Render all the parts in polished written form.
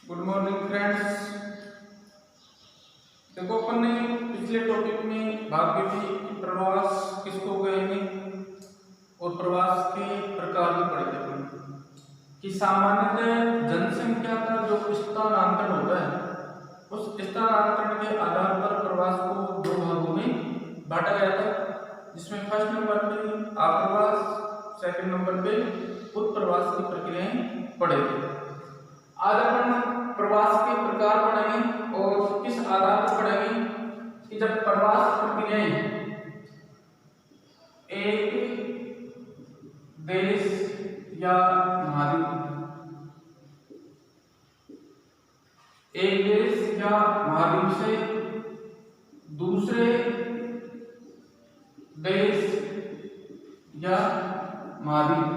Good morning friends. देखो अपन ने पिछले टॉपिक में बात की थी कि प्रवास किसको कहेंगे और प्रवास के प्रकार भी पढ़े थे अपन कि सामान्यतः जनसंख्या का जो स्थानांतरण होता है उस स्थानांतरण के आधार पर प्रवास को दो भागों में बांटा गया था, जिसमें फर्स्ट नंबर पे आप्रवास, सेकंड नंबर पे उत्प्रवास की प्रक्रियाएं पढ़े थे। आज अपन प्रवास के प्रकार पढ़ेंगे और किस आधार पर पढ़ेंगे कि जब प्रवास प्रक्रियाएं एक देश या महाद्वीप से दूसरे देश या महाद्वीप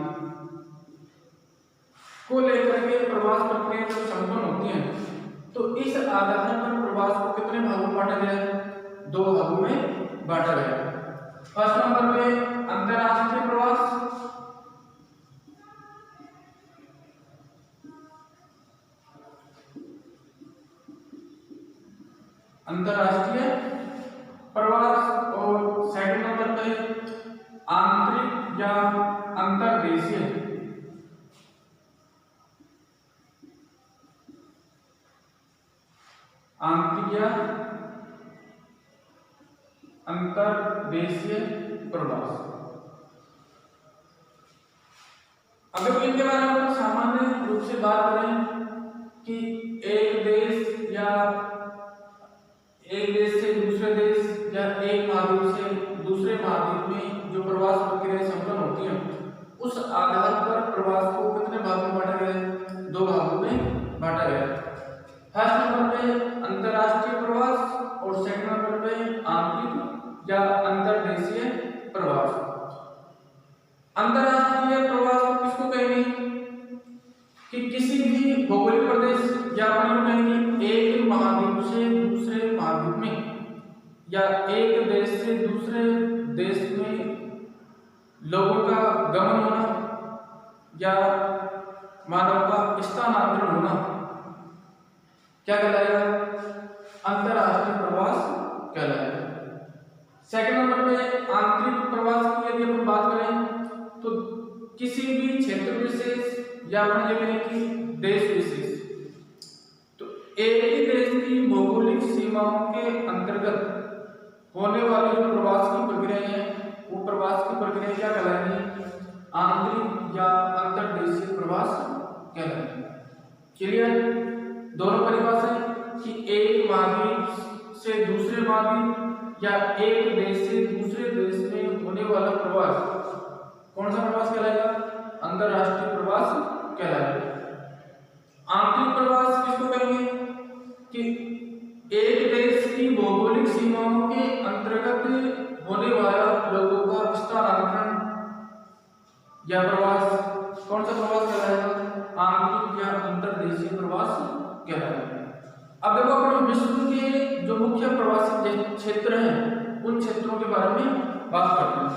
को लेकर के प्रवास प्रक्रिया जब संपन्न होती है तो इस आधार पर प्रवास को कितने भागों में बांटा गया है? दो भागों में बांटा गया है। फर्स्ट नंबर पे अंतरराष्ट्रीय प्रवास, और सेकंड नंबर पे आंतरिक या अंतर्देशीय प्रवास। अगर इनके बारे में हम सामान्य रूप से बात करें कि एक देश से दूसरे देश या एक महाद्वीप से दूसरे महाद्वीप में जो प्रवास प्रक्रिया संपन्न होती है उस आधार पर प्रवास को कितने भागों में बांटा गया है? दो भागों में बांटा गया है। फर्स्ट नंबर पे अंतरराष्ट्रीय प्रवास और सेकंड नंबर पे आंतरिक या अंतर्देशीय प्रवास। अंतरराष्ट्रीय प्रवास किसको कहेंगे कि किसी भी भौगोलिक प्रदेश या अपन कहेंगे एक महाद्वीप से दूसरे महाद्वीप में या एक देश से दूसरे देश में लोगों का गमन होना या मानव का स्थानांतरण होना क्या कहलाएगा? अंतरराष्ट्रीय प्रवास कहलाएगा। सेकंड नंबर पे आंतरिक प्रवास की यदि हम बात करें तो किसी भी क्षेत्र विशेष या अपन ये कहें कि देश विशेष, तो एक ही देश की भौगोलिक सीमाओं के अंतर्गत होने वाली जो प्रवास की प्रक्रिया है वो प्रवास की प्रक्रिया क्या कहलाएगी? आंतरिक या अंतर्देशीय प्रवास कहलाएगी। क्लियर? दोनों परिभाषाएं कि एक महाद्वीप से दूसरे महाद्वीप या एक देश से दूसरे देश में होने वाला प्रवास कौन सा प्रवास कहलाएगा? अंतरराष्ट्रीय प्रवास कहलाएगा। आंतरिक प्रवास किसको कहेंगे कि एक देश की भौगोलिक सीमाओं के अंतर्गत होने वाला लोगों का स्थानांतरण या प्रवास कौन सा प्रवास कहलाएगा? आंतरिक या अंतर्देशीय प्रवास कहलाएगा। अब देखो अपन विश्व के जो मुख्य प्रवासी क्षेत्र हैं उन क्षेत्रों के बारे में बात करते हैं।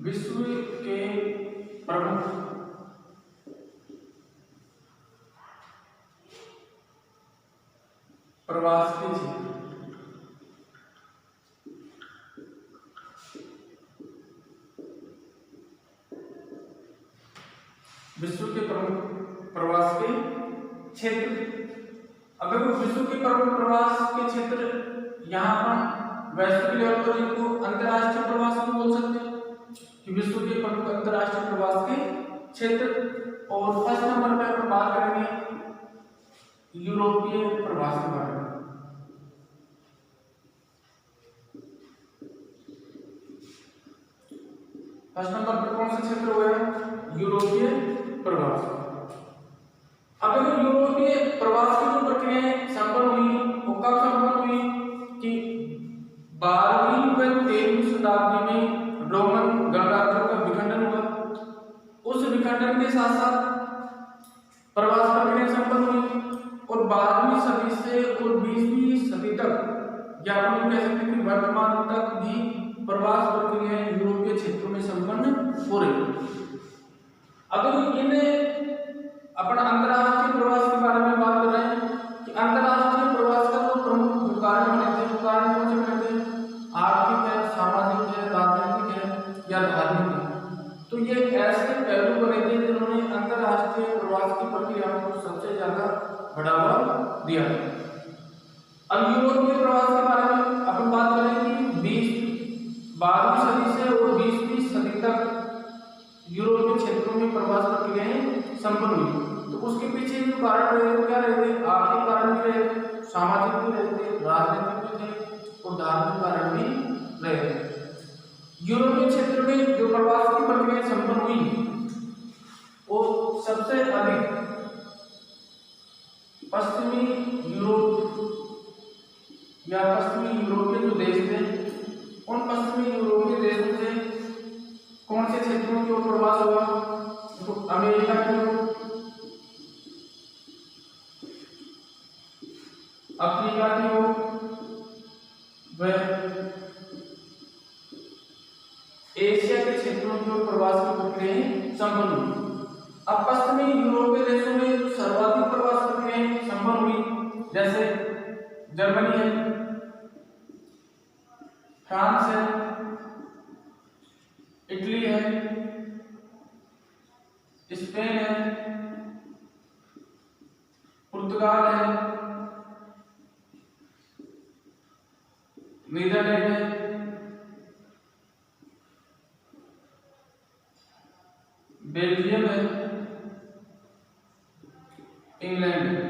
विश्व के प्रमुख प्रवास के क्षेत्र, विश्व के प्रमुख प्रवास के क्षेत्र। अगर विश्व के प्रमुख प्रवास के क्षेत्र यहाँ पर वैश्विक लेवल पर इनको अंतरराष्ट्रीय प्रवास भी बोल सकते हैं कि विश्व के प्रमुख अंतरराष्ट्रीय प्रवास के क्षेत्र। और फर्स्ट नंबर पर हम बात करेंगे यूरोपीय प्रवास के बारे में। फर्स्ट नंबर पर कौन सा क्षेत्र हुआ है? यूरोपीय प्रवास। अब देखो यूरोपीय प्रवास की जो प्रक्रियाएं संपन्न हुई वो कब संपन्न हुई कि 12वीं व 13वीं शताब्दी में रोमन गणराज्यों का विखंडन हुआ उस विखंडन के साथ साथ प्रवास प्रक्रिया संपन्न हुई और 12वीं सदी से और 20वीं सदी तक या अपन कह सकते हैं कि वर्तमान तक भी प्रवास प्रक्रियाएं यूरोपीय क्षेत्रों में संपन्न हो रही। अब इन अपन अंतरराष्ट्रीय प्रवास के बारे में बात कर रहे हैं कि अंतरराष्ट्रीय प्रवास का जो प्रमुख कारण बने थे, कारण कौन से बने थे? आर्थिक है, सामाजिक है, राजनीतिक है या धार्मिक है। तो ये ऐसे पहलू बने थे जिन्होंने अंतरराष्ट्रीय प्रवास की प्रक्रियाओं को सबसे ज्यादा बढ़ावा दिया। अब यूरोपीय प्रवास के बारे में अपन बात करें कि 12वीं सदी से और 20वीं सदी तक यूरोपीय क्षेत्रों में प्रवास प्रक्रियाएं संपन्न हुई। तो उसके पीछे जो कारण रहे वो क्या रहे थे? आर्थिक कारण भी रहे थे, सामाजिक भी रहे थे, राजनीतिक भी थे और धार्मिक कारण भी रहे थे। यूरोपीय क्षेत्र में जो प्रवास की प्रक्रियाएं संपन्न हुई वो सबसे अधिक पश्चिमी यूरोप या पश्चिमी यूरोपीय जो देश थे उन पश्चिमी यूरोपीय देशों से कौन से क्षेत्रों की ओर प्रवास हुआ? तो अमेरिका की ओर, अफ्रीका की ओर व एशिया के क्षेत्रों की ओर प्रवास की प्रक्रियाएं संपन्न हुई। अब पश्चिमी यूरोपीय देशों में जो सर्वाधिक प्रवास प्रक्रियाएं संपन्न हुई जैसे जर्मनी है, फ्रांस है, इटली है, स्पेन है, पुर्तगाल है, नीदरलैंड है, बेल्जियम है, इंग्लैंड है।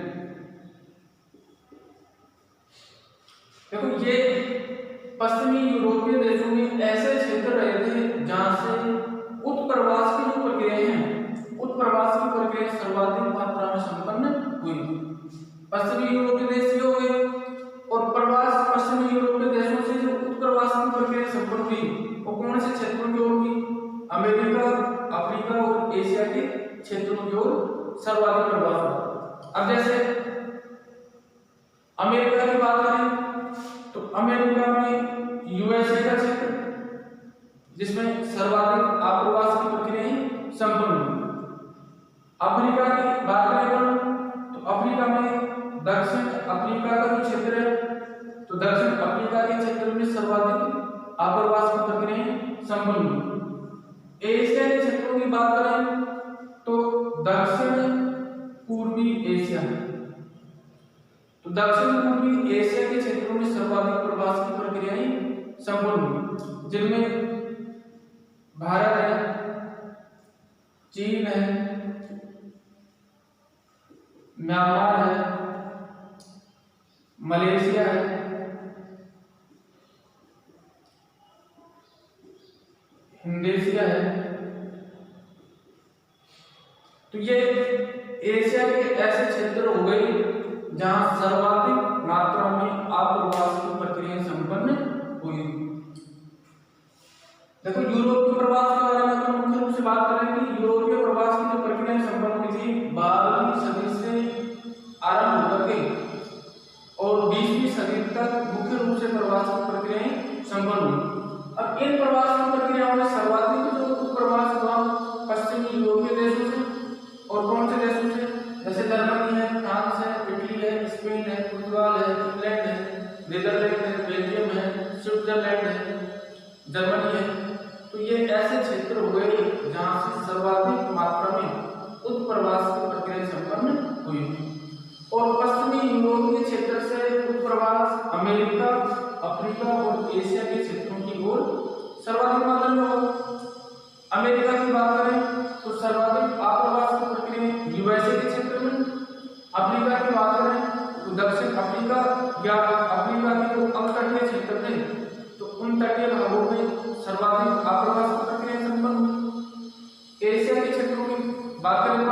देखो ये पश्चिमी यूरोपीय देशों में ऐसे क्षेत्र रहे थे जहां से उत्प्रवास की जो प्रक्रियाएं हैं, उत्प्रवास की प्रक्रिया सर्वाधिक मात्रा में संपन्न हुई। पश्चिमी यूरोपीय देश ये हो गए और प्रवास पश्चिमी यूरोपीय देशों से जो उत्प्रवास की प्रक्रिया संपन्न हुई वो कौन से क्षेत्रों की ओर हुई? अमेरिका, अफ्रीका और एशिया के क्षेत्रों की ओर सर्वाधिक प्रवास हुआ। अब जैसे अमेरिका की बात करें तो अमेरिका में यूएसए का क्षेत्र जिसमें सर्वाधिक आप्रवास की प्रक्रियाएं संपन्न हुई। अफ्रीका की बात करें तो अफ्रीका में दक्षिण अफ्रीका का जो क्षेत्र है तो दक्षिण अफ्रीका के क्षेत्र में सर्वाधिक आप्रवास की प्रक्रियाएं संपन्न हुई। एशिया के क्षेत्रों की बात करें तो दक्षिण पूर्वी एशिया, तो दक्षिण पूर्वी एशिया के क्षेत्रों में सर्वाधिक प्रवास की प्रक्रियाएं संपन्न हुई जिनमें भारत है, चीन है, म्यांमार है, मलेशिया है, इंडोनेशिया है। तो ये एशिया के ऐसे क्षेत्र हो गए जहां सर्वाधिक मात्रा में आप्रवास की प्रक्रियाएं संपन्न हुई। देखो यूरोपीय प्रवास के बारे में हम मुख्य रूप से बात करें कि यूरोपीय प्रवास की जो प्रक्रियाएं संपन्न हुई थी 12वीं सदी से आरंभ होकर के और 20वीं सदी तक मुख्य रूप से प्रवास की प्रक्रियाएं संपन्न हुई। अब इन प्रवास की प्रक्रियाओं में सर्वाधिक जो प्रवास हुआ पश्चिमी यूरोपीय देशों से और कौन से देशों से? जैसे जर्मनी है, फ्रांस है, इटली है, स्पेन है, पुर्तगाल है, इंग्लैंड है, नीदरलैंड है, बेल्जियम है, स्विट्जरलैंड है, जर्मनी है। तो ये ऐसे क्षेत्र हो गए जहां से सर्वाधिक मात्रा में उत्प्रवास की प्रक्रिया संपन्न हुई और पश्चिमी यूरोपीय क्षेत्र से उत्प्रवास अमेरिका, अफ्रीका और एशिया के क्षेत्रों की ओर सर्वाधिक मात्रा में हुआ। अमेरिका की बात करें तो सर्वाधिक आप्रवास की प्रक्रिया यूएसए के क्षेत्र में, अफ्रीका की बात करें तो दक्षिण अफ्रीका या अफ्रीका के जो अपतटीय क्षेत्र थे तो उन तटीय भागों में सर्वाधिक आप्रवास की प्रक्रिया संपन्न हुई। एशिया के क्षेत्रों की बात करें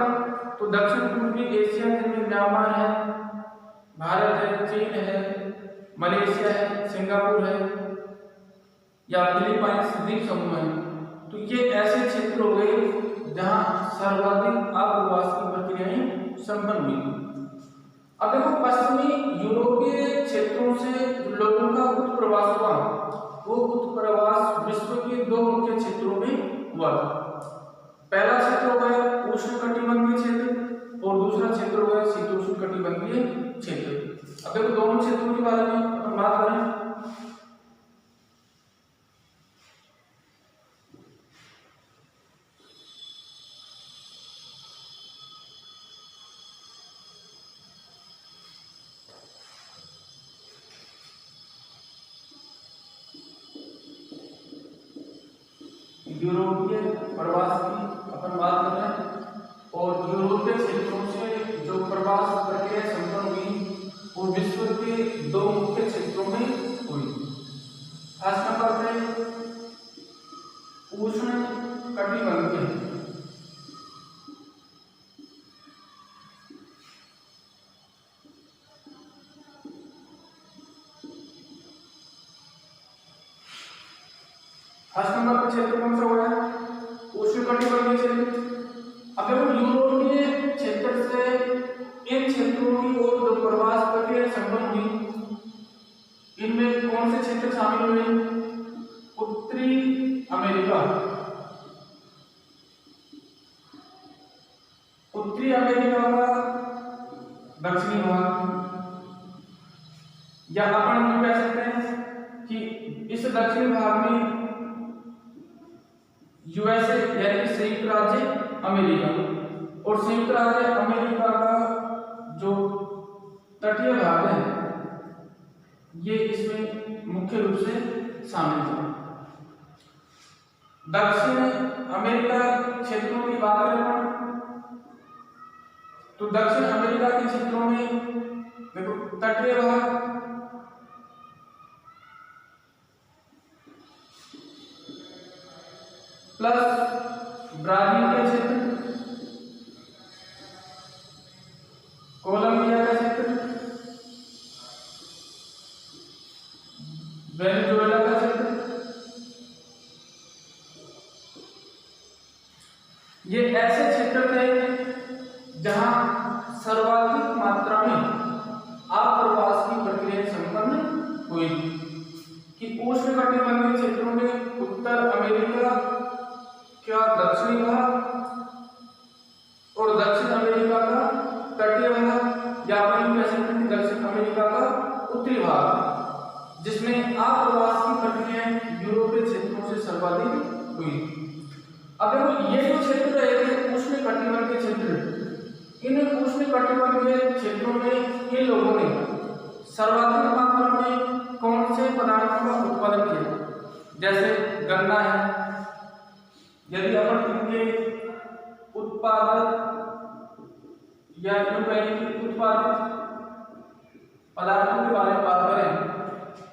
तो दक्षिण पूर्वी एशिया जिनमें म्यांमार है, भारत है, चीन है, मलेशिया है, सिंगापुर है या फिलीपाइंस द्वीप समूह है। तो ये ऐसे क्षेत्र हो गए जहां सर्वाधिक आप्रवास की प्रक्रियाएं संपन्न हुई। अब देखो पश्चिमी यूरोपीय क्षेत्रों से लोगों का उत्प्रवास हुआ, वो उत्प्रवास विश्व के दो मुख्य क्षेत्रों में हुआ था। पहला क्षेत्र हो गया उष्णकटिबंधीय क्षेत्र और दूसरा क्षेत्र हो गया शीतोष्णकटिबंधीय क्षेत्र। अब देखो दोनों क्षेत्रों के बारे में अपन बात करें। यूरोपीय प्रवास की अपन बात कर रहे हैं और यूरोपीय क्षेत्रों से जो प्रवास प्रक्रिया संपन्न हुई वो विश्व के दो मुख्य क्षेत्रों में हुई। फर्स्ट नंबर पे उष्ण कटिबंधीय, फर्स्ट नंबर पर क्षेत्र कौन सा हो रहा है? उष्णकटिबंधीय क्षेत्र। अब देखो यूरोपीय क्षेत्र से इन क्षेत्रों की ओर जो प्रवास प्रक्रिया संपन्न हुई, इनमें कौन से क्षेत्र शामिल हुए? उत्तरी अमेरिका, उत्तरी अमेरिका का दक्षिणी भाग, या अपन ये कह सकते हैं कि इस दक्षिणी भाग में यूएसए यानी संयुक्त राज्य अमेरिका, और संयुक्त राज्य अमेरिका का जो तटीय भाग है ये इसमें मुख्य रूप से शामिल है। दक्षिण अमेरिका क्षेत्रों की बात करें तो दक्षिण अमेरिका के क्षेत्रों में देखो तटीय भाग, प्लस ब्राजील के क्षेत्र, कोलंबिया का क्षेत्र, वेनेजुएला का क्षेत्र, ये ऐसे क्षेत्र थे जहां सर्वाधिक मात्रा में आप्रवास की प्रक्रिया संपन्न हुई कि उष्णकटिबंधीय क्षेत्रों में उत्तर अमेरिका क्या दक्षिणी भाग और दक्षिण अमेरिका का तटीय भाग, या अपन कह सकते हैं दक्षिण अमेरिका का उत्तरी भाग, जिसमें आप्रवास की प्रक्रियाएं यूरोपीय क्षेत्रों से सर्वाधिक हुई। अब देखो ये जो क्षेत्र है उष्णकटिबंधीय क्षेत्र, इन उष्णकटिबंधीय क्षेत्रों में इन लोगों ने सर्वाधिक मात्रा में कौन से पदार्थों का उत्पादन किया? जैसे गन्ना है। यदि अपन इनके उत्पादक या उत्पादित पदार्थों के बारे में बात करें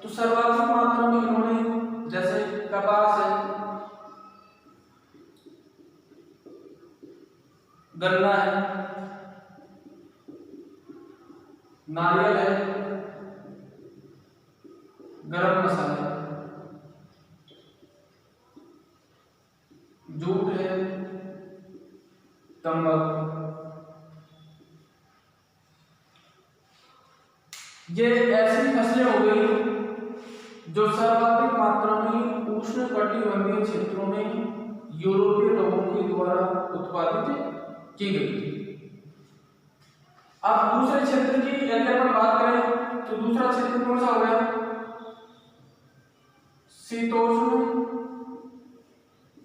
तो सर्वाधिक मात्रा में इन्होंने जैसे कपास है, गन्ना है, नारियल है, गरम मसाला, जूट है, तंबाकू, ये ऐसी फसलें हो गई जो सर्वाधिक मात्रा में उष्णकटिबंधीय क्षेत्रों में यूरोपीय लोगों के द्वारा उत्पादित की गई थी। अब दूसरे क्षेत्र की यदि अपन बात करें तो दूसरा क्षेत्र कौन सा हो गया? शीतोष्ण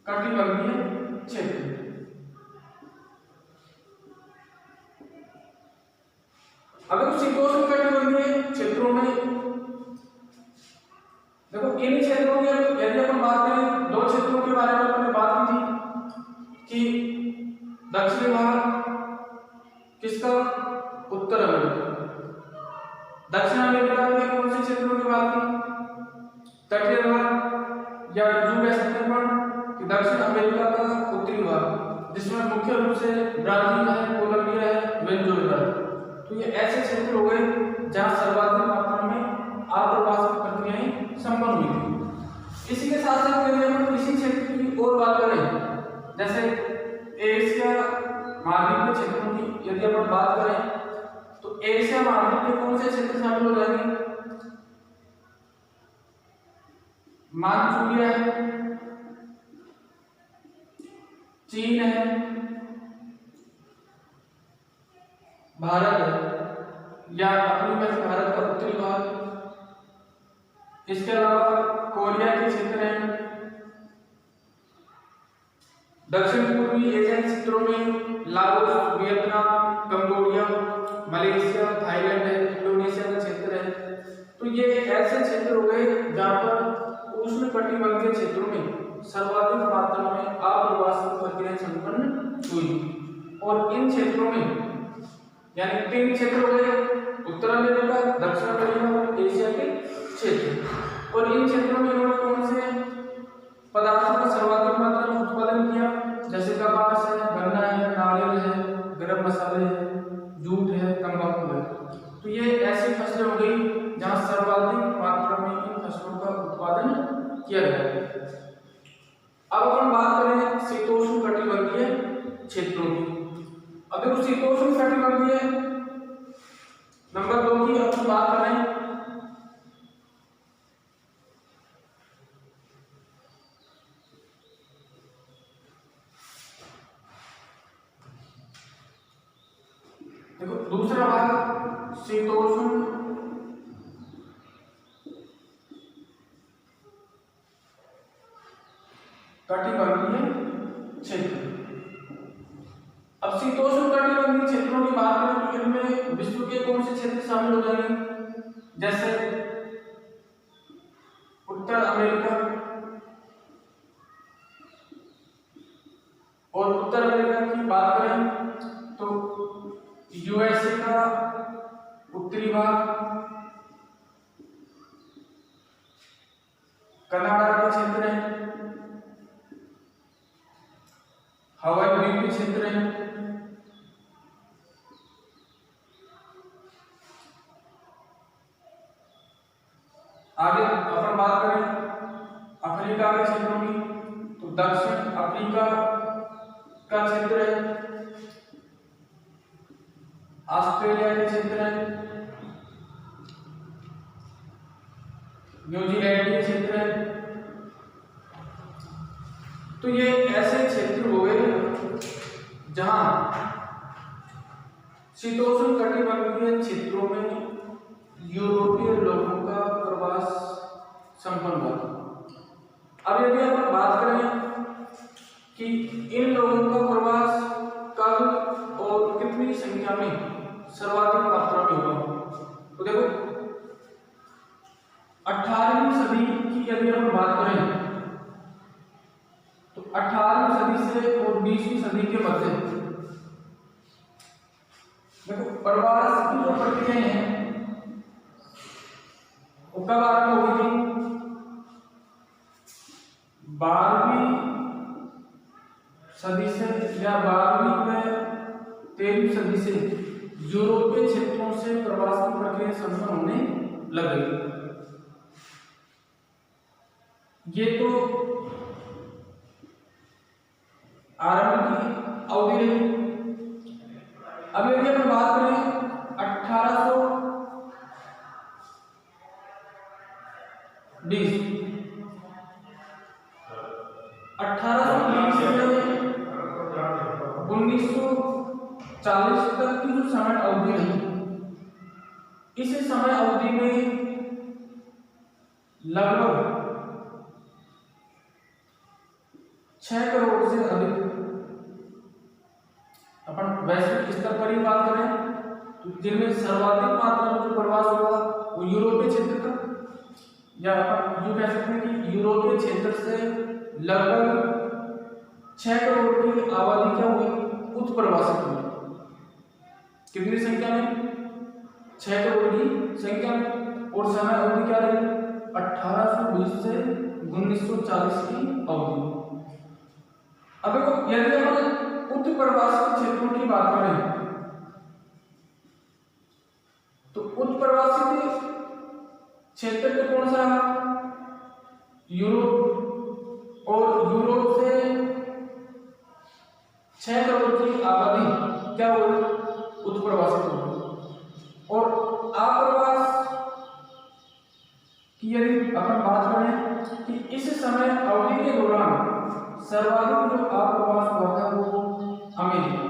कटिबंधीय क्षेत्र। अगर शीतोष्ण कटिबंधीय क्षेत्रों में देखो इन क्षेत्रों की यदि अपन बात करें, दो क्षेत्रों के बारे में हमने बात की थी कि दक्षिणी भाग किसका? उत्तर अमेरिका। दक्षिण अमेरिका के कौन से क्षेत्रों की बात की? तटीय भाग, या यूं कह सकते हैं कि दक्षिण अमेरिका का उत्तरी भाग, जिसमें मुख्य रूप से ब्राजील है, कोलंबिया है, वेनेजुएला है। तो ये ऐसे क्षेत्र हो गए जहां सर्वाधिक मात्रा में आप्रवास की प्रक्रियाएं संपन्न हुई थी। इसी के साथ साथ यदि हम इसी क्षेत्र की और बात करें, जैसे एशिया महाद्वीप के क्षेत्रों की यदि अपन बात करें तो एशिया महाद्वीप के कौन से क्षेत्र शामिल हो जाएंगे? मानचूरिया है, चीन है, भारत है या अपनी में भारत का उत्तरी भाग, इसके अलावा कोरिया के क्षेत्र हैं, दक्षिण पूर्वी एशिया के क्षेत्रों में Laos, Vietnam, Cambodia, Malaysia, Thailand है, इंडोनेशिया का क्षेत्र है। तो ये ऐसे क्षेत्र हो गए जहां पर उष्णकटिबंधीय क्षेत्रों में सर्वाधिक मात्रा में आप्रवासी प्रक्रियाएं संपन्न हुई। और इन क्षेत्रों में यानी 3 क्षेत्र हो गए, उत्तर अमेरिका, दक्षिण अमेरिका और एशिया के क्षेत्र। और इन क्षेत्रों में इन्होंने कौन से पदार्थों का सर्वाधिक मात्रा में उत्पादन किया? जैसे कपास है, गन्ना है, नारियल है, गरम मसाले है, जूट है, तंबाकू है। तो ये ऐसी फसलें हो गई जहां सर्वाधिक मात्रा में इन फसलों का उत्पादन किया गया। अब अपन बात करें शीतोष्ण कटिबंधीय क्षेत्रों की। अब देखो शीतोष्ण कटिबंधीय नंबर 2 की अपन बात करें देखो दूसरा भाग शीतोष्ण कटिबंधीय क्षेत्र। अब शीतोष्ण कटिबंधीय क्षेत्रों की बात करें तो इनमें विश्व के कौन से क्षेत्र शामिल हो जाएंगे? जैसे उत्तर अमेरिका, और उत्तर अमेरिका की बात करें तो यूएसए का उत्तरी भाग, कनाडा के क्षेत्र है, हवाई द्वीप के क्षेत्र है, आगे अपन बात करें अफ्रीका के क्षेत्रों की तो दक्षिण अफ्रीका का क्षेत्र है, ऑस्ट्रेलिया के क्षेत्र है, न्यूजीलैंड के क्षेत्र है। तो ये ऐसे क्षेत्र हो गए जहां शीतोष्ण कटिबंधीय क्षेत्रों में यूरोपीय लोगों का प्रवास संपन्न हुआ। अब यदि अपन बात करें कि इन लोगों का प्रवास कब और कितनी संख्या में सर्वाधिक मात्रा में हुआ, तो देखो 18वीं सदी की यदि हम बात करें तो 18वीं सदी से और 20वीं सदी के मध्य देखो प्रवास की जो प्रक्रियाएं हैं वो कब आरंभ हुई थी? 12वीं सदी से या 12वीं में 13वीं सदी से यूरोपीय क्षेत्रों से प्रवास की प्रक्रिया संपन्न होने लग गई। ये तो आरंभ की अवधि रही। अब यदि हम बात करें 1820 से 1940 तक की जो समय अवधि रही, इस समय अवधि में लगभग 6 करोड़ से अधिक, अपन वैश्विक स्तर पर ही बात करें तो जिनमें सर्वाधिक मात्रा में जो प्रवास हुआ वो यूरोपीय क्षेत्र का, या अपन यूं कह सकते हैं कि यूरोपीय क्षेत्र से लगभग 6 करोड़ की आबादी क्या हुई? उत्प्रवासित हुई। कितनी संख्या में? 6 करोड़ की संख्या में। और समय अवधि क्या रही? 1820 से 1940 की अवधि। अब देखो यदि हम उत्प्रवासी क्षेत्रों की बात करें तो उत्प्रवासी क्षेत्र में कौन सा? यूरोप, और यूरोप से 6 बात करें कि इस समय अवधि के दौरान सर्वाधिक जो आप्रवास हुआ था वो अमेरिका,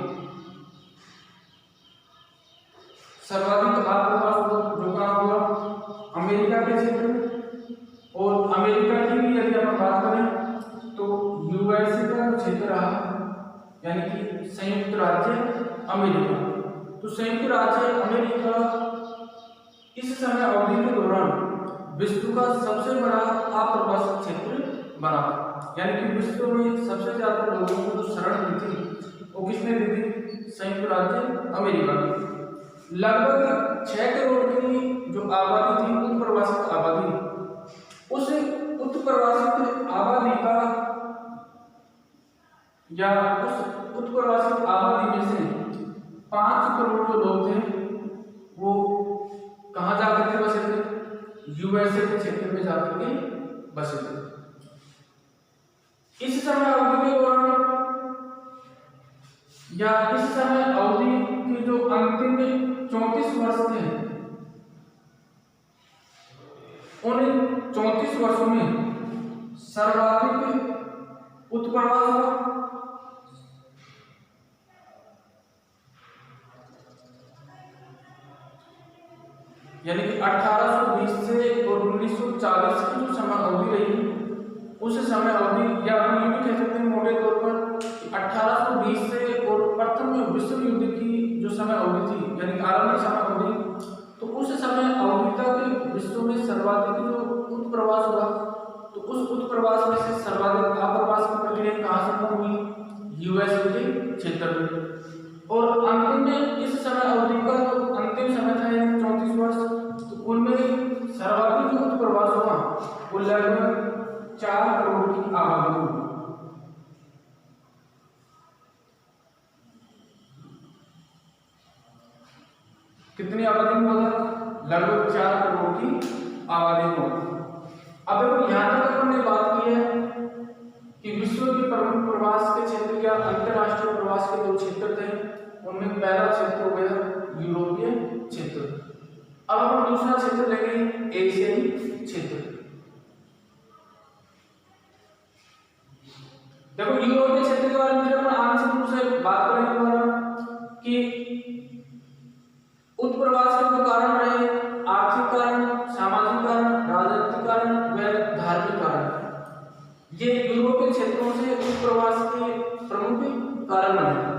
सर्वाधिक आप्रवास जो कहाँ हुआ अमेरिका के क्षेत्र में। और अमेरिका की भी यदि हम बात करें तो यूएसए का क्षेत्र रहा, यानी कि संयुक्त राज्य अमेरिका। तो संयुक्त राज्य अमेरिका इस समय अवधि के दौरान विश्व का सबसे बड़ा आप्रवासी क्षेत्र बना, यानी कि विश्व में सबसे ज्यादा लोगों को जो शरण दी थी वो किसने दी थी, संयुक्त राज्य अमेरिका। लगभग 6 करोड़ की जो आबादी थी उत्प्रवासित आबादी, उस उत्प्रवासित आबादी का या उस उत्प्रवासित आबादी में से 5 करोड़ जो लोग थे वो कहाँ जाकर के बसे थे, यूएसए के क्षेत्र में जाकर के बसे थे। इस समय अवधि के दौरान या इस समय अवधि के जो अंतिम 34 वर्ष थे, उन 34 वर्षों में सर्वाधिक उत्प्रवास हुआ। यानी कि 1820 से और 1940 की जो समय अवधि रही, उस समय अवधि या हम ये भी कह सकते हैं मोटे तौर पर कि 1820 से और प्रथम विश्व युद्ध की जो समय अवधि थी, यानी आरंभिक समय अवधि, तो उस समय अवधि तक विश्व में सर्वाधिक जो उत्प्रवास हुआ। तो उस उत्प्रवास में से सर्वाधिक आप्रवास की प्रक्रिया कहाँ संपन्न हुई, यूएसए के क्षेत्र में। और अंतिम में इस समय अवधि का जो अंतिम समय था 34 वर्ष, तो उनमें सर्वाधिक जो उत्प्रवास हुआ वो लगभग 4 करोड़ की आबादी हुई। कितनी आबादी में होगा, लगभग 4 करोड़ की आबादी में। अब देखो यहाँ तक हमने बात की है कि विश्व के प्रमुख प्रवास के क्षेत्र या अंतरराष्ट्रीय प्रवास के 2 क्षेत्र थे, उनमें पहला क्षेत्र हो गया यूरोपीय क्षेत्र। अब हम दूसरा क्षेत्र लेंगे एशियाई क्षेत्र। देखो यूरोपीय क्षेत्र के बारे में अपन आंशिक रूप से बात करेंगे कि उत्प्रवास के जो कारण रहे, आर्थिक कारण, सामाजिक कारण, राजनीतिक कारण व धार्मिक कारण, ये यूरोपीय क्षेत्रों से उत्प्रवास के प्रमुख कारण बने।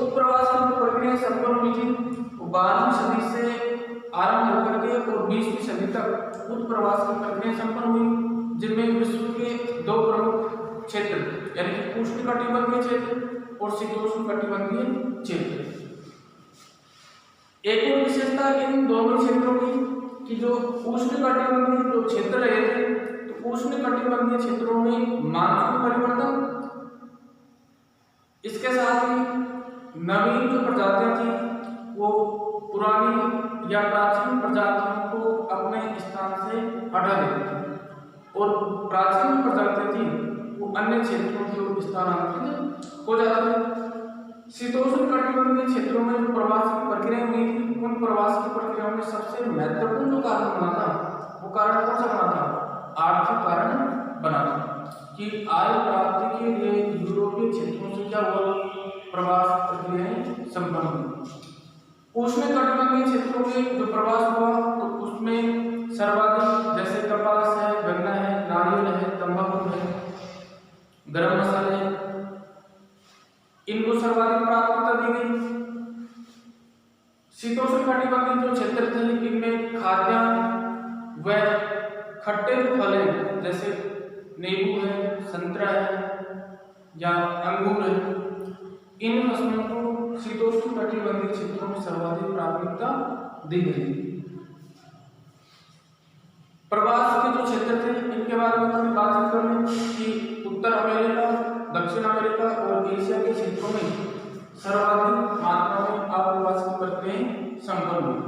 उत्प्रवास की जो प्रक्रिया संपन्न हुई थी वो 12वीं सदी से आरंभ होकर के और 20वीं सदी तक उत्प्रवास की प्रक्रिया संपन्न हुई, जिनमें विश्व के 2 प्रमुख क्षेत्र यानी कि उष्णकटिबंधीय क्षेत्र और शीतोष्णकटिबंधीय क्षेत्र। एक और विशेषता इन दोनों क्षेत्रों की कि जो उष्णकटिबंधीय जो क्षेत्र रहे थे, तो उष्णकटिबंधीय क्षेत्रों में मानसून परिवर्तन, इसके साथ ही नवीन जो प्रजातियां थी वो पुरानी या प्राचीन प्रजातियों को अपने स्थान से हटा देती थी, और प्राचीन प्रजातियां थी वो अन्य क्षेत्रों की ओर स्थानांतरित हो जाती थी। शीतोष्णकटिबंधीय क्षेत्रों में जो प्रवास की प्रक्रिया हुई थी, उन प्रवास की प्रक्रियाओं में सबसे महत्वपूर्ण जो कारण बना था वो कारण कौन सा बना था, आर्थिक कारण बना था कि आय प्राप्ति के लिए यूरोपीय क्षेत्रों से क्या हुआ, प्रवास प्रक्रियाएं संपन्न हुई। उष्णकटिबंधीय क्षेत्रों में जो प्रवास हुआ तो उसमें सर्वाधिक जैसे कपास है, गन्ना है, नारियल है, तंबाकू है, गरम मसाले, इनको सर्वाधिक प्राथमिकता दी गई। शीतोष्णकटिबंधीय जो क्षेत्र थे इनमें खाद्यान्न व खट्टे फल हैं जैसे नींबू है, संतरा है या अंगूर है, इन फसलों को शीतोष्णकटिबंधीय क्षेत्रों में सर्वाधिक प्राथमिकता दी गई। प्रवास के जो क्षेत्र थे इनके बारे में हम बात कर लें कि उत्तर अमेरिका, दक्षिण अमेरिका और एशिया के क्षेत्रों में सर्वाधिक मात्रा में आप्रवास की प्रक्रियाएं संपन्न हुई।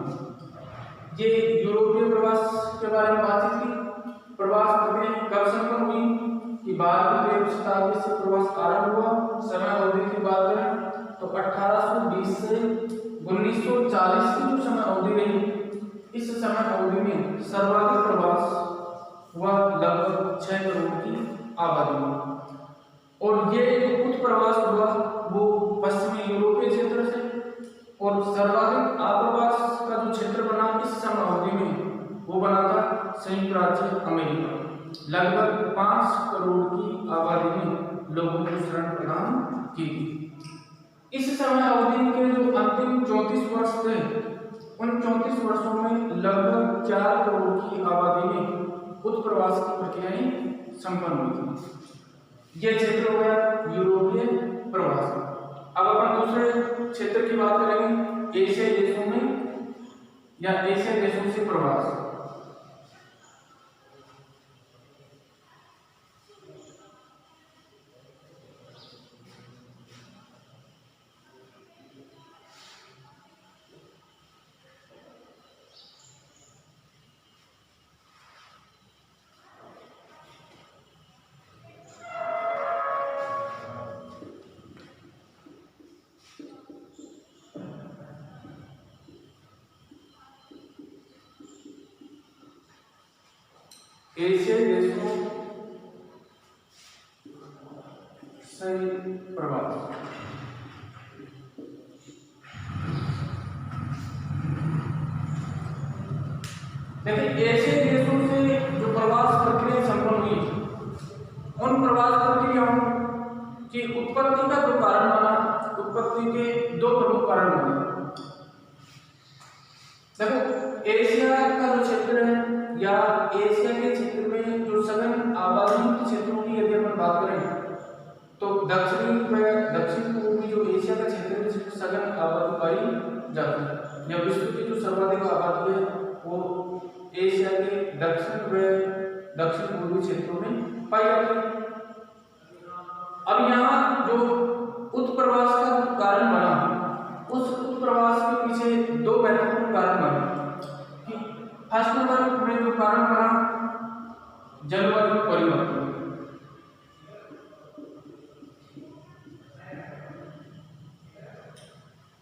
ये यूरोपीय प्रवास के बारे में बातचीत की। प्रवास प्रक्रिया कब संपन्न हुई कि 12वीं शताब्दी से प्रवास आरंभ हुआ। समय अवधि की बात करें तो 1820 से 1940 की जो समय अवधि रही, इस समय अवधि में सर्वाधिक प्रवास वह लगभग 6 करोड़ की आबादी में। और ये जो उत्प्रवास हुआ वो पश्चिमी यूरोपीय क्षेत्र से, और सर्वाधिक आप्रवास का जो क्षेत्र बना इस समय अवधि में वो बना था संयुक्त राज्य अमेरिका। लगभग 5 करोड़ की आबादी में लोगों को शरण प्रदान की थी। इस समय अवधि के जो अंतिम 34 वर्ष थे, उन 34 वर्षों में लगभग 4 करोड़ की आबादी में उत्प्रवास की प्रक्रियाएं संपन्न हुई थी। यह क्षेत्र हो गया यूरोपीय प्रवास। अब अपन दूसरे क्षेत्र की बात करेंगे, एशियाई देशों में या एशियाई देशों से प्रवास। एशियाई देशों से प्रवास। देखिए एशियाई देशों से जो प्रवास प्रक्रिया संपन्न हुई, उन प्रवास प्रक्रियाओं की उत्पत्ति का जो कारण बना, उत्पत्ति के 2 प्रमुख कारण बने। देखो एशिया का जो क्षेत्र है या एशिया के क्षेत्र में जो सघन आबादी क्षेत्रों की यदि अपन बात करें तो दक्षिण पूर्वी जो एशिया का क्षेत्र है सघन आबादी पाई जाती है, या विश्व की जो सर्वाधिक आबादी है वो एशिया के दक्षिण पूर्वी क्षेत्रों में पाई जाती है। अब यहाँ जो उत्प्रवास का कारण बना, उस उत्प्रवास के पीछे 2 महत्वपूर्ण कारण बने। फर्स्ट नंबर में जो कारण बना जलवायु परिवर्तन।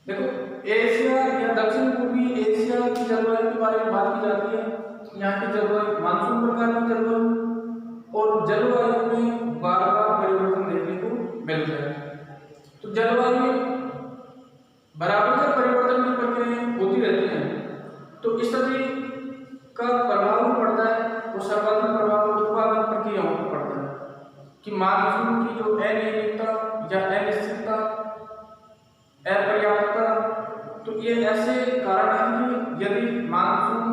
देखो एशिया या दक्षिण पूर्वी एशिया की जलवायु के बारे में बात की जाती है। यहाँ की जलवायु मानसून प्रकार की जलवायु, और जलवायु में बार-बार परिवर्तन देखने को मिलता है। तो जलवायु में बराबर का परिवर्तन की प्रक्रियाएं होती रहती हैं, तो इस तरह का प्रभाव पड़ता है, वो सर्वाधिक प्रभाव उत्पादन प्रक्रियाओं पर पड़ता है कि मानसून की जो अनियमितता या अनिश्चितता, अपर्याप्तता, तो ये ऐसे कारण हैं कि यदि मानसून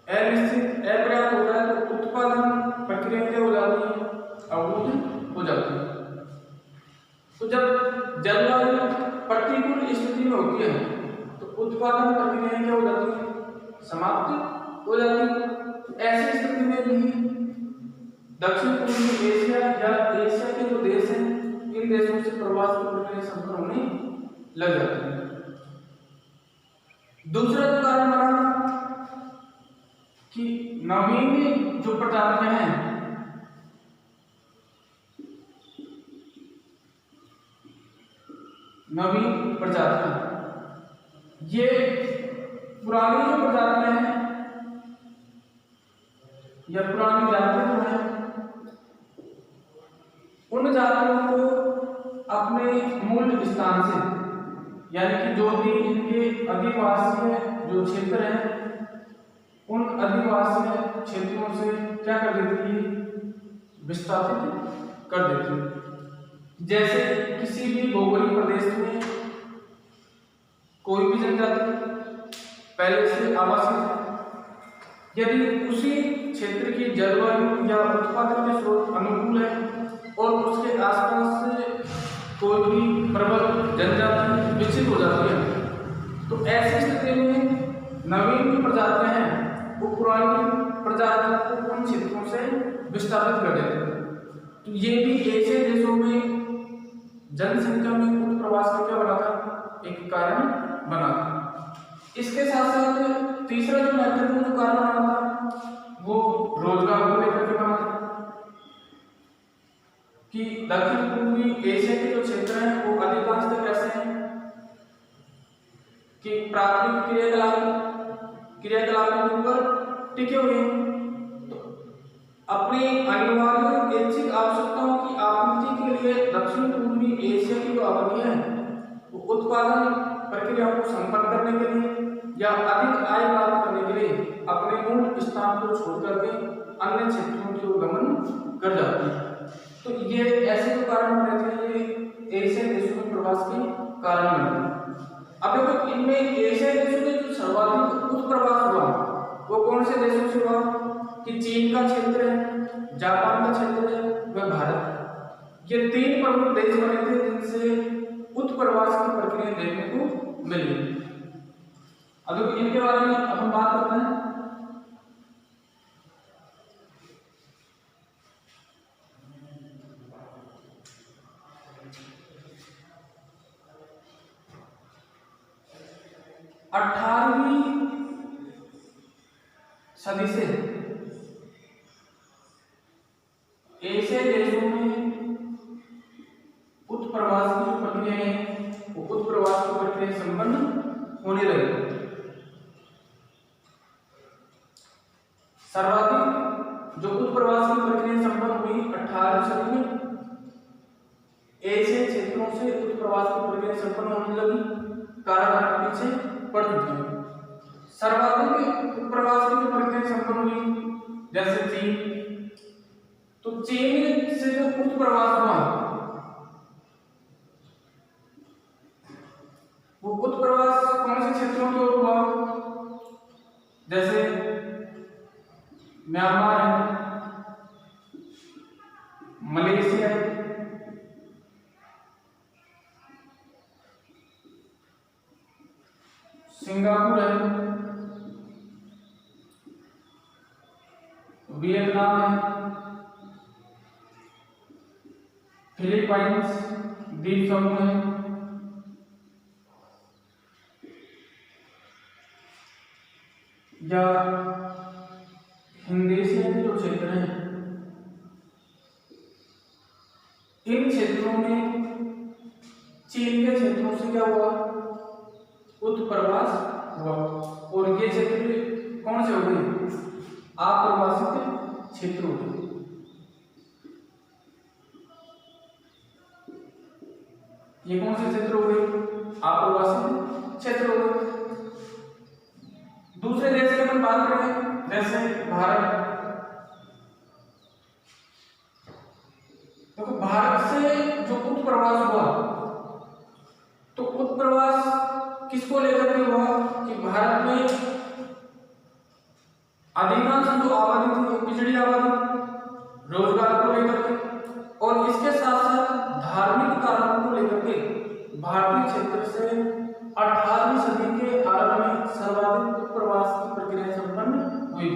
अनिश्चित अपर्याप्त होता है तो उत्पादन प्रक्रिया क्या हो जाती है, अवरुद्ध हो जाती है। तो जब जलवायु प्रतिकूल स्थिति में होती है तो उत्पादन प्रक्रियाएं क्या हो जाती है, समाप्त हो जाती है। ऐसी स्थिति में भी दक्षिण पूर्वी एशिया या एशिया के जो देश हैं, इन देशों से प्रवास की प्रक्रिया संपन्न होने लग जाती है। दूसरा जो कारण बना कि नवीन जो प्रजातियां हैं, नवीन प्रजातियां, ये पुरानी जो प्रजातियां हैं या पुरानी जातियां जो हैं, उन जातियों को अपने मूल स्थान से, यानी कि जो भी इनके आदिवासी जो क्षेत्र हैं, उन आदिवासी क्षेत्रों से क्या कर देती है, विस्थापित कर देती है। जैसे किसी भी भौगोलिक प्रदेश में कोई भी जनजाति पहले से आवासित है, यदि उसी क्षेत्र की जलवायु या उत्पादन के स्रोत अनुकूल है और उसके आसपास से कोई भी प्रबल जनजाति विकसित हो जाती है, तो ऐसी स्थिति में नवीन जो प्रजातियां हैं वो पुरानी प्रजातियों को उन क्षेत्रों से विस्थापित कर देते हैं। तो ये भी ऐसे देशों में जनसंख्या में उत्प्रवास का क्या बना था, एक कारण बना था। इसके साथ साथ तीसरा जो महत्वपूर्ण जो कारण बना था वो रोजगार को लेकर के बना था कि दक्षिण पूर्वी एशिया के जो क्षेत्र हैं वो अधिकांशतः कैसे हैं कि प्राथमिक क्रियाकलापों के ऊपर टिके हुए हैं। तो अपने अनिवार्य ऐच्छिक आवश्यकताओं की आपूर्ति के लिए दक्षिण पूर्वी एशिया की जो आबादी है वो उत्पादन प्रक्रियाओं को संपन्न करने के लिए या अधिक आय प्राप्त करने के लिए अपने मूल स्थान को छोड़ करके अन्य क्षेत्रों की ओर गमन कर जाती है। तो ये ऐसे जो कारण बने थे ये एशियाई देशों में प्रवास के कारण बने। अब देखो इनमें एशियाई देशों में जो सर्वाधिक उत्प्रवास हुआ वो कौन से देशों से हुआ कि चीन का क्षेत्र है, जापान का क्षेत्र है, वह भारत, ये तीन प्रमुख देश बने थे जिनसे उत्प्रवास की प्रक्रिया देखने को मिली। अब इनके बारे में अपन बात करते हैं। अठारहवीं सदी से एशियाई देशों में उत्प्रवास की जो प्रक्रिया है वो उत्प्रवास की प्रक्रिया संपन्न होने लगी। सर्वाधिक जो उत्प्रवास की प्रक्रिया संपन्न हुई 18वीं सदी में एशियाई क्षेत्रों से उत्प्रवास की प्रक्रिया संपन्न होने लगी। कारण पीछे पड़ चुके हैं। सर्वाधिक उत्प्रवास की जो प्रक्रिया संपन्न हुई जैसे चीन, तो चीन से जो उत्प्रवास हुआ वो उत्प्रवास कौन से क्षेत्रों की ओर हुआ, जैसे म्यांमार है, मलेशिया है, सिंगापुर है, वियतनाम है, फिलीपाइंस द्वीप समूह है, या हिंद एशिया के जो क्षेत्र हैं इन क्षेत्रों में चीन के क्षेत्रों से क्या हुआ, उत्प्रवास हुआ। और ये क्षेत्र कौन से हो गए, अप्रवासित क्षेत्र हो गए। ये कौन से क्षेत्र हो गए, अप्रवासित क्षेत्र हो गए। दूसरे देश की अपन बात करें जैसे भारत, देखो भारत से जो उत्प्रवास हुआ तो उत्प्रवास किसको लेकर के हुआ कि भारत में अधिकांश जो आबादी थी वो पिछड़ी आबादी, रोजगार को लेकर के और इसके साथ साथ धार्मिक कारणों को लेकर के भारतीय क्षेत्र से 18वीं सदी के आरंभ में सर्वाधिक उत्प्रवास की प्रक्रिया संपन्न हुई।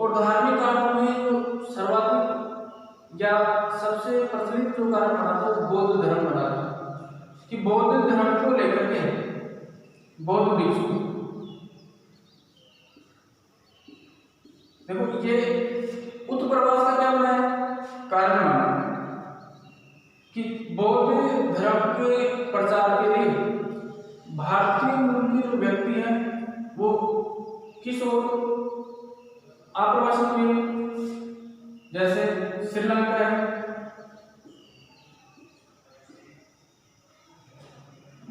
और धार्मिक कारणों में जो सर्वाधिक या सबसे प्रचलित जो कारण बना था वो बौद्ध धर्म बना था कि बौद्ध धर्म को लेकर के बौद्ध भिक्षु, देखो ये उत्प्रवास का क्या बना है, कारण बना कि बौद्ध धर्म के प्रचार के लिए भारतीय मूल के जो व्यक्ति हैं वो किस ओर आप्रवासित हुए, जैसे श्रीलंका है,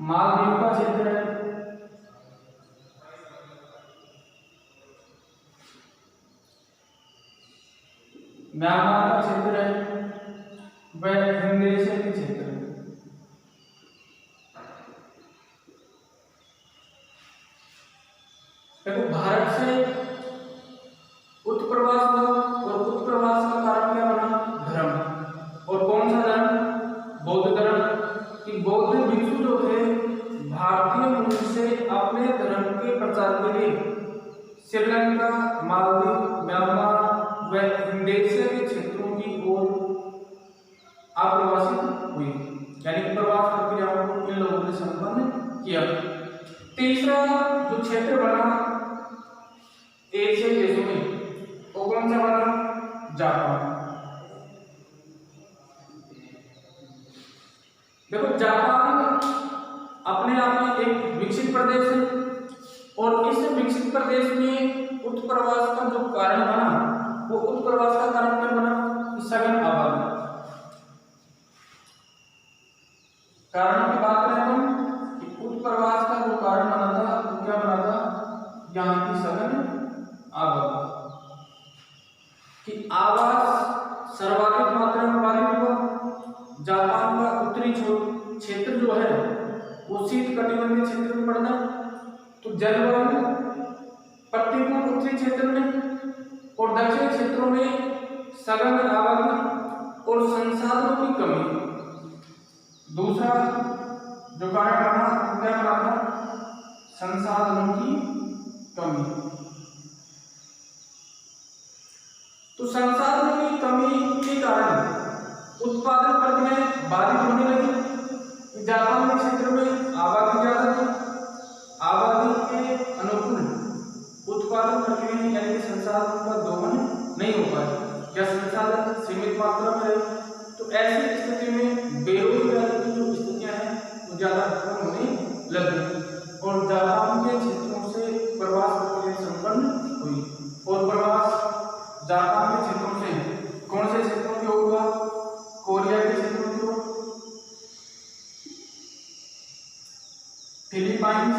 मालदीव का क्षेत्र है, म्यांमार का क्षेत्र है, वह हिंद एशिया के क्षेत्र है। देखो भारत से उत्प्रवास हुआ और उत्प्रवास का कारण क्या बना, धर्म। और कौन सा धर्म, बौद्ध धर्म। कि बौद्ध भिक्षु जो थे भारतीय मूल से अपने धर्म के प्रचार के लिए श्रीलंका, मालदीव, म्यांमार व हिंद एशिया के क्षेत्रों की ओर अप्रवासित हुई, यानी प्रवास प्रक्रियाओं को इन लोगों ने संपन्न किया। तीसरा जो क्षेत्र बना एशियाई देशों में वो कौन सा बना, जापान। देखो जापान अपने आप में एक विकसित प्रदेश है और इस विकसित प्रदेश में उत्प्रवास का जो कारण बना वो उत्प्रवास का कारण क्या बना कि सघन आबादी। कारण की बात करें हम कि उत्प्रवास का जो कारण बना था वो क्या बना था, यहाँ की सघन आबादी की आवास सर्वाधिक मात्रा में बाधित हुआ। जापान का उत्तरी क्षेत्र जो है वो शीत कटिबंधीय क्षेत्र में पड़ता है, तो जलवायु प्रतिकूल उत्तरी क्षेत्र में और दक्षिणी क्षेत्रों में सघन आबादी और संसाधनों की कमी। दूसरा जो कारण रहा वो क्या रहा था, संसाधनों की कमी। तो संसाधनों की कमी के कारण उत्पादन प्रक्रियाएं बाधित होने लगी। जापान के क्षेत्र में आबादी ज्यादा थी, आबादी के अनुकूल उत्पादन प्रक्रिया यानी कि संसाधन का दोहन नहीं हो पाया या संसाधन सीमित मात्रा में रहे। तो ऐसी स्थिति में बेरोजगारी की जो स्थितियां हैं वो ज्यादा उत्पन्न होने लगी और जापान के क्षेत्रों से प्रवास प्रक्रिया संपन्न हुई। और प्रवास जापान के क्षेत्रों से कौन से क्षेत्रों की होगा, कोरिया के क्षेत्रों की हो, फिलीपाइंस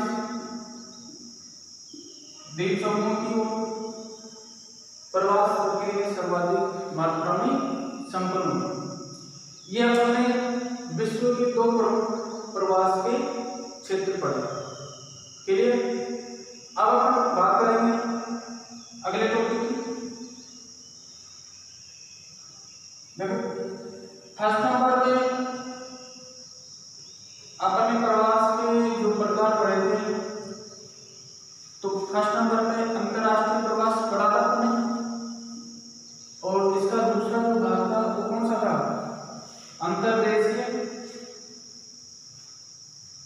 द्वीप समूह की हो, प्रवास प्रक्रिया सर्वाधिक मात्रा में संपन्न हुई। ये हमने विश्व के 2 प्रमुख प्रवास के क्षेत्र पढ़े। क्लियर? अब हम बात करेंगे अगले टॉपिक की। देखो फर्स्ट नंबर पे अपने प्रवास के जो प्रकार पढ़े थे, तो फर्स्ट नंबर पे अंतरराष्ट्रीय प्रवास पढ़ा था आपने, और इसका दूसरा जो भाग था वो कौन सा था, अंतर्देशीय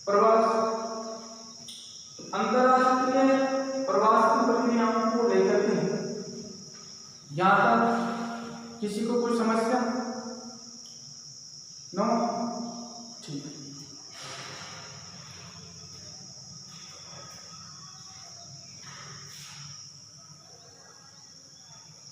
प्रवास। अंतरराष्ट्रीय प्रवास की प्रक्रियाओं को लेकर के यहाँ तक किसी को कोई समस्या? नो? ठीक है।